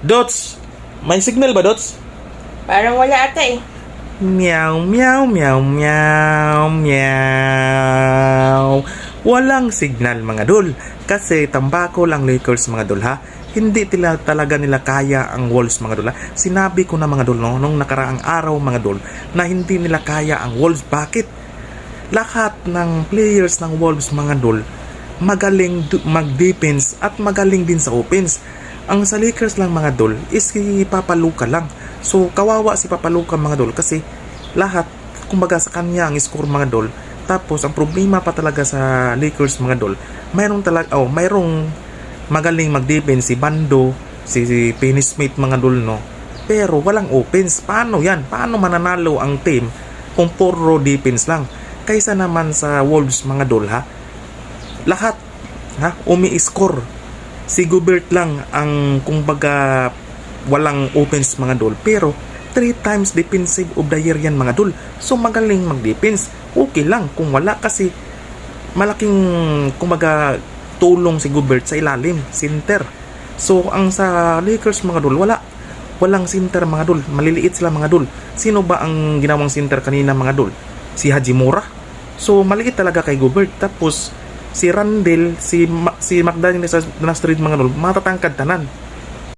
Dots! May signal ba, Dots? Parang wala ata eh. Meow, meow, meow, meow, meow. Walang signal mga dol. Kasi tambako lang Lakers mga dol ha. Hindi talaga nila kaya ang Wolves mga dol ha. Sinabi ko na mga dol no, nung nakaraang araw mga dol na hindi nila kaya ang Wolves. Bakit? Lahat ng players ng Wolves mga dol magaling mag-defense at magaling din sa offense. Ang sa Lakers lang mga dol is si Papaluka lang. So kawawa si Papaluka mga dol kasi lahat kumbaga sa kanya ang score mga dol. Tapos ang problema pa talaga sa Lakers mga dol, mayroong magaling mag-defense si Bando, si Finney Smith mga dol no. Pero walang offense. Paano yan? Paano mananalo ang team kung puro defense lang? Kaysa naman sa Wolves mga dol ha. Lahat umi-score. Si Gobert lang ang kumbaga walang offense mga dol, pero 3 times defensive of the year yan mga dol. So magaling mag-defense. Okay lang kung wala kasi malaking kumbaga tulong si Gobert sa ilalim, center. So ang sa Lakers mga dol walang center mga dol. Maliliit sila mga dol. Sino ba ang ginawang center kanina mga dol? Si Hachimura. So maliit talaga kay Gobert. Tapos si Randle, si McDaniel na Street mga dol, matatangkad tanan.